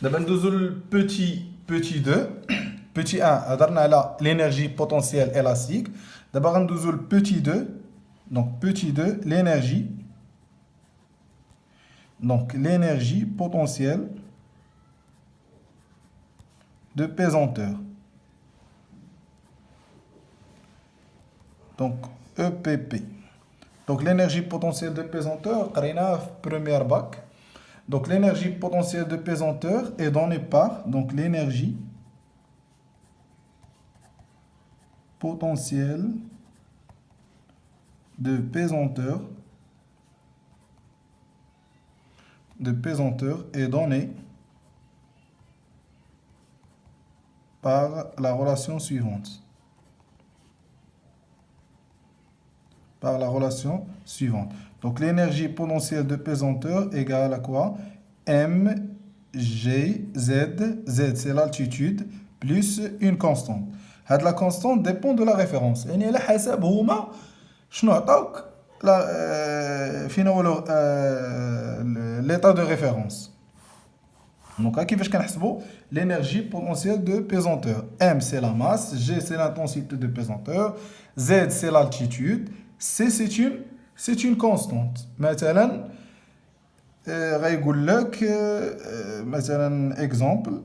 D'abord, nous avons le petit 2. Petit 1, on a l'énergie potentielle élastique. D'abord, nous avons le petit 2. Donc, petit 2, l'énergie. Donc, l'énergie potentielle de pesanteur. Donc, EPP. Donc, l'énergie potentielle de pesanteur, Karina, première bac. Donc, l'énergie potentielle de pesanteur est donnée par, donc, l'énergie potentielle de pesanteur est donnée par la relation suivante. Par la relation suivante. Donc l'énergie potentielle de pesanteur égale à quoi? M, G, Z. Z, c'est l'altitude, plus une constante. La constante dépend de la référence. يعني على حسب هما شنو عطاوك فين هو l'état de référence. Donc, كيفاش كنحسبوا l'énergie potentielle de pesanteur. M, c'est la masse. G, c'est l'intensité de pesanteur. Z, c'est l'altitude. C, c'est une constante. مثلا غيقول لك مثلا exemple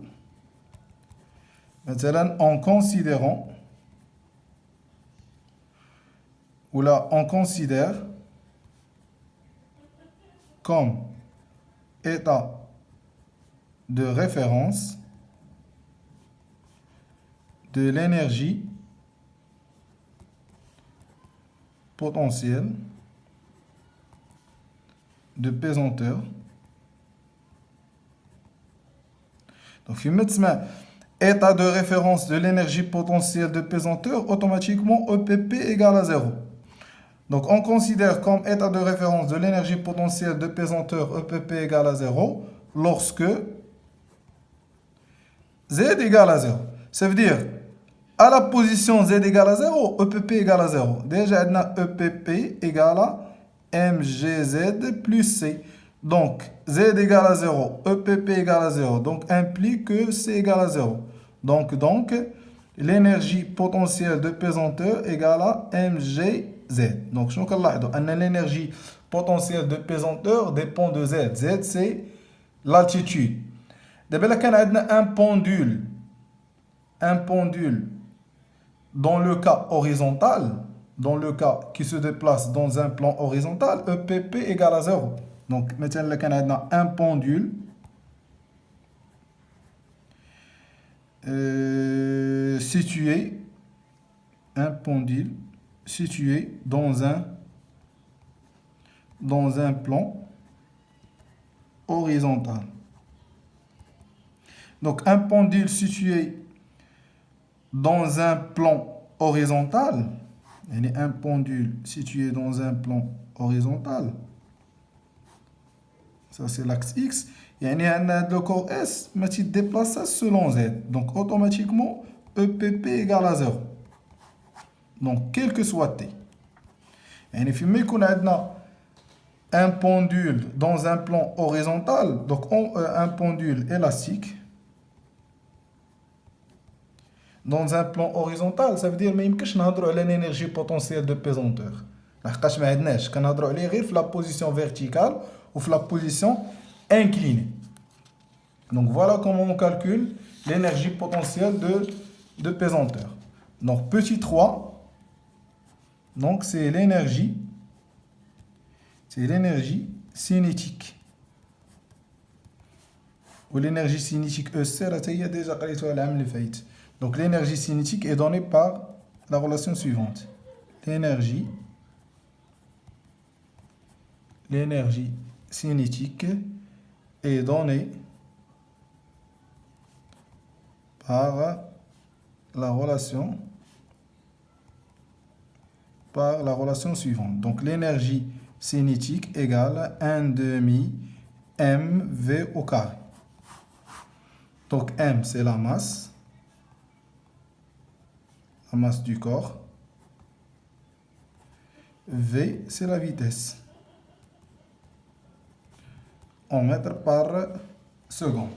مثلا en considérant ou là on considère comme état de référence de l'énergie potentielle de pesanteur. Donc, si on état de référence de l'énergie potentielle de pesanteur, automatiquement EPP égale à 0. Donc, on considère comme état de référence de l'énergie potentielle de pesanteur EPP égale à 0 lorsque Z égale à 0. Ça veut dire, à la position Z égale à 0, EPP égale à 0. Déjà, on a EPP égale à mgz plus C. Donc, Z égale à 0, EPP égale à 0. Donc, implique que C égale à 0. Donc l'énergie potentielle de pesanteur égale à mgz. Donc, je vais l'énergie potentielle de pesanteur dépend de Z. Z, c'est l'altitude. D'abord, on a un pendule. Un pendule, dans le cas horizontal, dans le cas qui se déplace dans un plan horizontal, EPP égale à 0. Donc, maintenant, on a un pendule situé dans un plan horizontal. Donc, un pendule situé dans un plan horizontal, un pendule situé dans un plan horizontal, ça c'est l'axe X, le corps S, mais il déplace selon Z. Donc automatiquement, EPP égale à 0. Donc quel que soit T. Si on a un pendule dans un plan horizontal, donc un pendule élastique, dans un plan horizontal, ça veut dire que nous avons l'énergie potentielle de pesanteur. Nous avons la position verticale ou la position inclinée. Donc voilà comment on calcule l'énergie potentielle de pesanteur. Donc petit 3, donc c'est l'énergie cinétique. Ou l'énergie cinétique EC, il y a déjà fait. Donc l'énergie cinétique est donnée par la relation suivante. L'énergie cinétique est donnée par la relation suivante. Donc l'énergie cinétique égale 1 demi mv au carré. Donc m c'est la masse du corps. V, c'est la vitesse en mètres par seconde.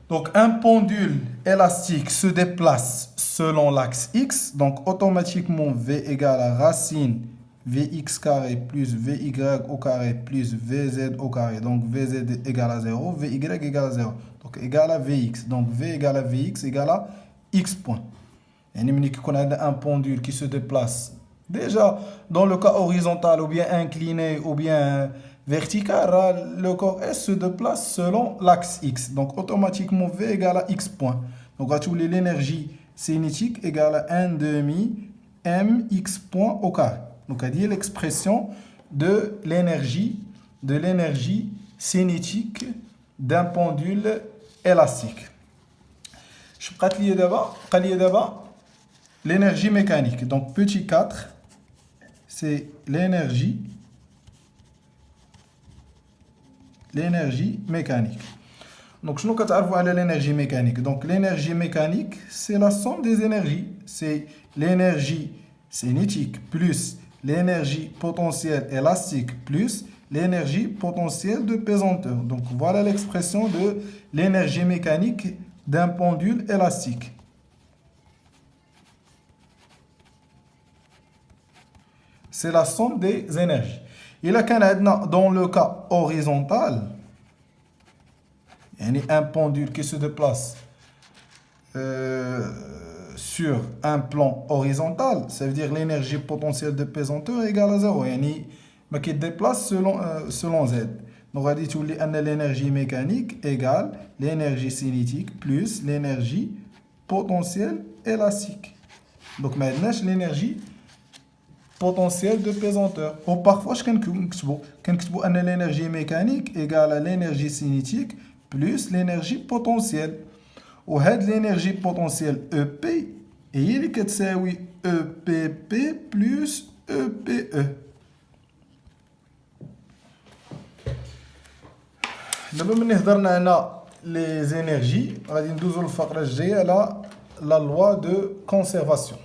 Donc, un pendule élastique se déplace selon l'axe X. Donc, automatiquement, V égale à racine Vx carré plus Vy au carré plus Vz au carré. Donc, Vz égale à 0, Vy égale à 0. Donc, égale à Vx. Donc, V égale à Vx égale à X point. Et on a un pendule qui se déplace déjà dans le cas horizontal ou bien incliné ou bien vertical, le corps S se déplace selon l'axe X. Donc automatiquement V égale à X point. Donc on va trouver l'énergie cinétique égale à 1 demi mx point au carré. Donc on dit l'expression de l'énergie cinétique d'un pendule élastique. Je vais lier d'abord l'énergie mécanique. Donc petit 4, c'est l'énergie mécanique. Donc, je nous avons l'énergie mécanique. Donc, l'énergie mécanique, c'est la somme des énergies. C'est l'énergie cinétique plus l'énergie potentielle élastique plus l'énergie potentielle de pesanteur. Donc, voilà l'expression de l'énergie mécanique d'un pendule élastique. C'est la somme des énergies. Et là, dans le cas horizontal, il y a un pendule qui se déplace sur un plan horizontal, ça veut dire l'énergie potentielle de pesanteur est égale à 0. Mais qui se déplace selon Z. Donc on va dire que l'énergie mécanique égale l'énergie cinétique plus l'énergie potentielle élastique. Donc maintenant, l'énergie potentiel de pesanteur. Ou parfois, je peux l'énergie mécanique égale à l'énergie cinétique plus l'énergie potentielle. Ou l'énergie potentielle EP et il est oui EPP plus EPE. D'abord, nous avons les énergies. On va dire la loi de conservation.